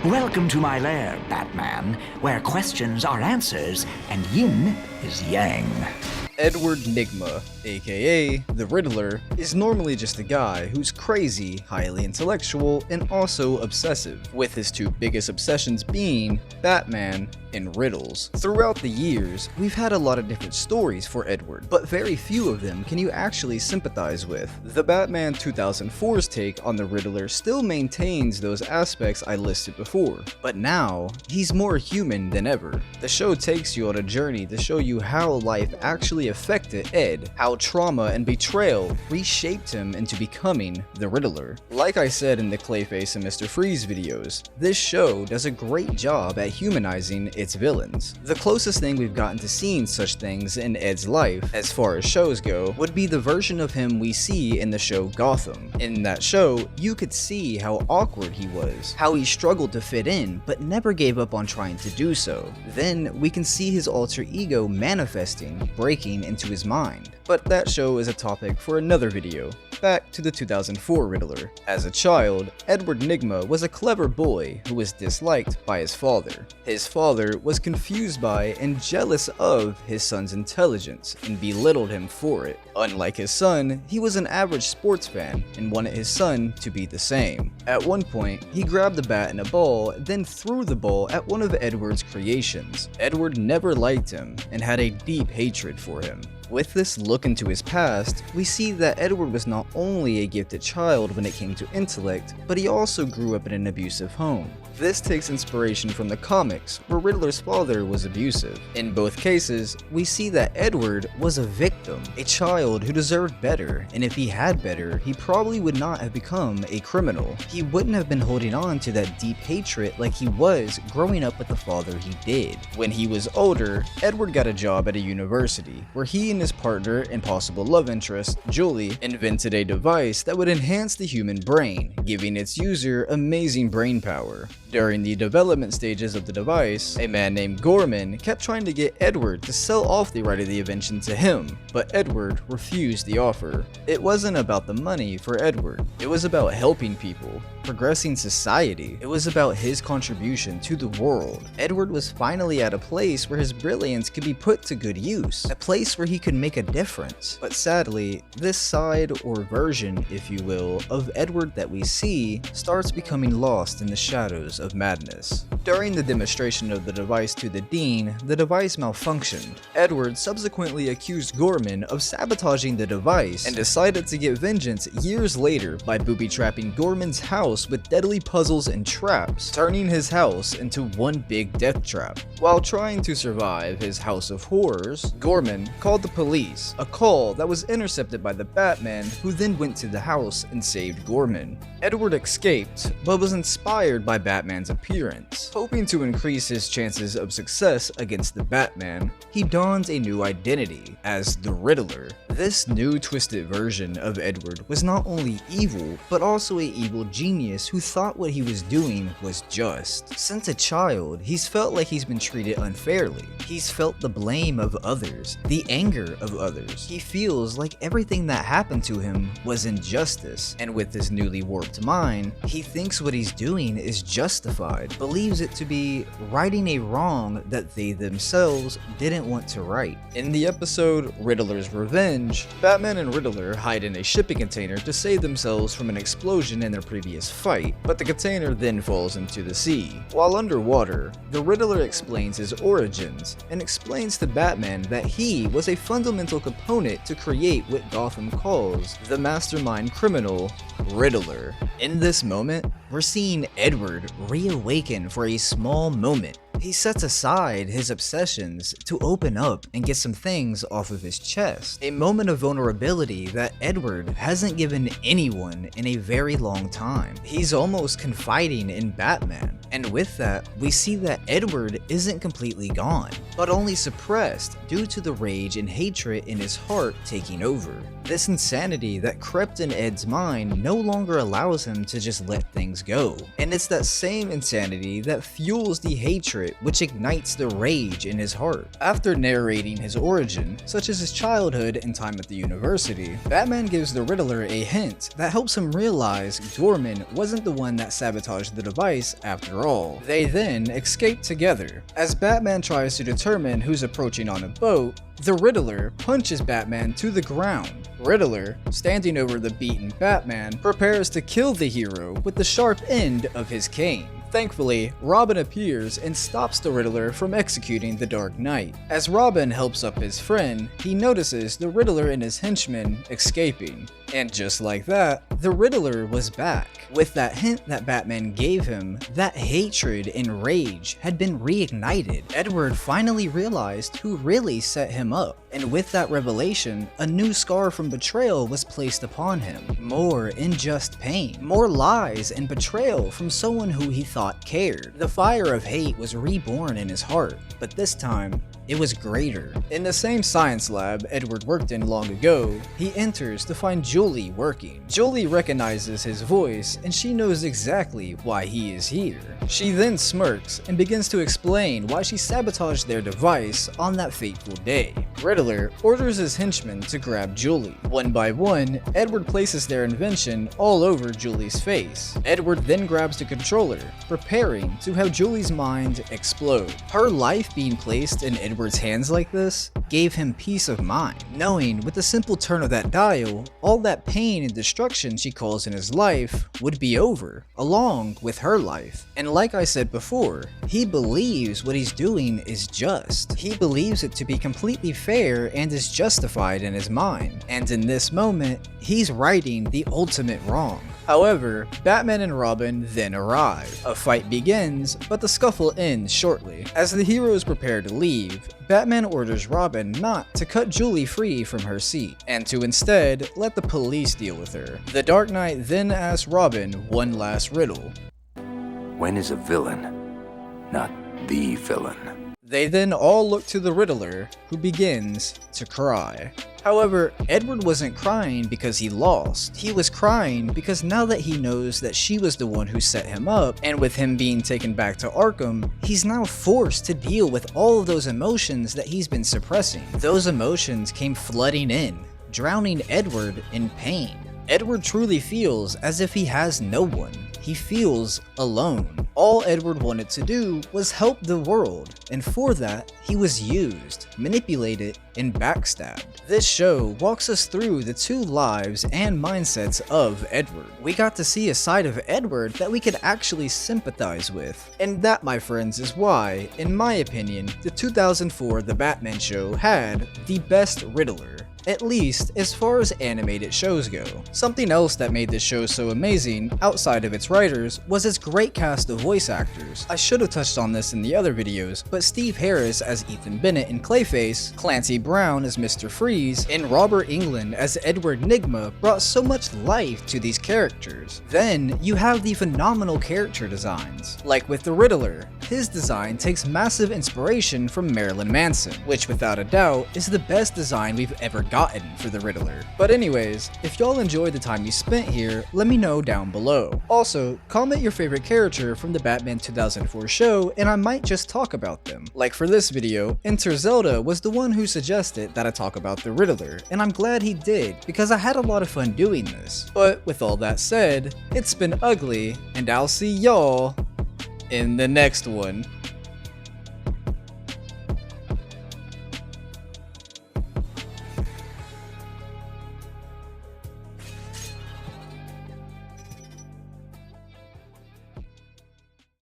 Welcome to my lair, Batman, where questions are answers and yin is yang. Edward Nygma, aka the Riddler, is normally just a guy who's crazy, highly intellectual, and also obsessive, with his two biggest obsessions being Batman and riddles. Throughout the years, we've had a lot of different stories for Edward, but very few of them can you actually sympathize with. The Batman 2004's take on the Riddler still maintains those aspects I listed before, but now, he's more human than ever. The show takes you on a journey to show you how life actually affected Ed, how trauma and betrayal reshaped him into becoming the Riddler. Like I said in the Clayface and Mr. Freeze videos, this show does a great job at humanizing its villains. The closest thing we've gotten to seeing such things in Ed's life, as far as shows go, would be the version of him we see in the show Gotham. In that show, you could see how awkward he was, how he struggled to fit in, but never gave up on trying to do so. Then, we can see his alter ego manifesting, breaking into his mind. But that show is a topic for another video. Back to the 2004 Riddler. As a child, Edward Nygma was a clever boy who was disliked by his father. His father was confused by and jealous of his son's intelligence and belittled him for it. Unlike his son, he was an average sports fan and wanted his son to be the same. At one point, he grabbed a bat and a ball, then threw the ball at one of Edward's creations. Edward never liked him and had a deep hatred for him. With this look into his past, we see that Edward was not only a gifted child when it came to intellect, but he also grew up in an abusive home. This takes inspiration from the comics, where Riddler's father was abusive. In both cases, we see that Edward was a victim, a child who deserved better, and if he had better, he probably would not have become a criminal. He wouldn't have been holding on to that deep hatred like he was growing up with the father he did. When he was older, Edward got a job at a university, where he and his partner and possible love interest, Julie, invented a device that would enhance the human brain, giving its user amazing brain power. During the development stages of the device, a man named Gorman kept trying to get Edward to sell off the right of the invention to him, but Edward refused the offer. It wasn't about the money for Edward. It was about helping people, progressing society. It was about his contribution to the world. Edward was finally at a place where his brilliance could be put to good use, a place where he could make a difference. But sadly, this side or version, if you will, of Edward that we see starts becoming lost in the shadows of madness. During the demonstration of the device to the Dean, the device malfunctioned. Edward subsequently accused Gorman of sabotaging the device and decided to get vengeance years later by booby-trapping Gorman's house with deadly puzzles and traps, turning his house into one big death trap. While trying to survive his house of horrors, Gorman called the police, a call that was intercepted by the Batman, who then went to the house and saved Gorman. Edward escaped, but was inspired by Batman's appearance. Hoping to increase his chances of success against the Batman, he dons a new identity as the Riddler. This new twisted version of Edward was not only evil, but also an evil genius who thought what he was doing was just. Since a child, he's felt like he's been treated unfairly. He's felt the blame of others, the anger of others. He feels like everything that happened to him was injustice, and with his newly warped mind, he thinks what he's doing is justified, believes it to be righting a wrong that they themselves didn't want to right. In the episode Riddler's Revenge, Batman and Riddler hide in a shipping container to save themselves from an explosion in their previous fight, but the container then falls into the sea. While underwater, the Riddler explains his origins, and explains to Batman that he was a fundamental component to create what Gotham calls the mastermind criminal, Riddler. In this moment, we're seeing Edward reawaken for a small moment. He sets aside his obsessions to open up and get some things off of his chest. A moment of vulnerability that Edward hasn't given anyone in a very long time. He's almost confiding in Batman. And with that, we see that Edward isn't completely gone, but only suppressed due to the rage and hatred in his heart taking over. This insanity that crept in Ed's mind no longer allows him to just let things go. And it's that same insanity that fuels the hatred which ignites the rage in his heart. After narrating his origin, such as his childhood and time at the university, Batman gives the Riddler a hint that helps him realize Gorman wasn't the one that sabotaged the device after after all. They then escape together. As Batman tries to determine who's approaching on a boat, the Riddler punches Batman to the ground. Riddler, standing over the beaten Batman, prepares to kill the hero with the sharp end of his cane. Thankfully, Robin appears and stops the Riddler from executing the Dark Knight. As Robin helps up his friend, he notices the Riddler and his henchmen escaping. And just like that, the Riddler was back. With that hint that Batman gave him, that hatred and rage had been reignited. Edward finally realized who really set him up. And with that revelation, a new scar from betrayal was placed upon him. More unjust pain, more lies and betrayal from someone who he thought cared. The fire of hate was reborn in his heart, but this time, it was greater. In the same science lab Edward worked in long ago, he enters to find Julie working. Julie recognizes his voice and she knows exactly why he is here. She then smirks and begins to explain why she sabotaged their device on that fateful day. Riddler orders his henchmen to grab Julie. One by one, Edward places their invention all over Julie's face. Edward then grabs the controller, preparing to have Julie's mind explode. Her life being placed in Edward's hands like this gave him peace of mind, knowing with the simple turn of that dial, all that pain and destruction she caused in his life would be over, along with her life. And like I said before, he believes what he's doing is just. He believes it to be completely fair and is justified in his mind. And in this moment, he's righting the ultimate wrong. However, Batman and Robin then arrive. A fight begins, but the scuffle ends shortly. As the heroes prepare to leave, Batman orders Robin not to cut Julie free from her seat, and to instead let the police deal with her. The Dark Knight then asks Robin one last riddle. When is a villain not the villain? They then all look to the Riddler, who begins to cry. However, Edward wasn't crying because he lost. He was crying because now that he knows that she was the one who set him up, and with him being taken back to Arkham, he's now forced to deal with all of those emotions that he's been suppressing. Those emotions came flooding in, drowning Edward in pain. Edward truly feels as if he has no one. He feels alone. All Edward wanted to do was help the world, and for that, he was used, manipulated, and backstabbed. This show walks us through the two lives and mindsets of Edward. We got to see a side of Edward that we could actually sympathize with. And that, my friends, is why, in my opinion, the 2004 The Batman Show had the best Riddler. At least as far as animated shows go. Something else that made this show so amazing, outside of its writers, was its great cast of voice actors. I should have touched on this in the other videos, but Steve Harris as Ethan Bennett in Clayface, Clancy Brown as Mr. Freeze, and Robert Englund as Edward Nygma brought so much life to these characters. Then, you have the phenomenal character designs. Like with the Riddler, his design takes massive inspiration from Marilyn Manson, which without a doubt is the best design we've ever gotten for the Riddler. But anyways, if y'all enjoyed the time you spent here, let me know down below. Also, comment your favorite character from the Batman 2004 show and I might just talk about them. Like for this video, Enter Zelda was the one who suggested that I talk about the Riddler, and I'm glad he did because I had a lot of fun doing this. But with all that said, it's been ugly, and I'll see y'all in the next one.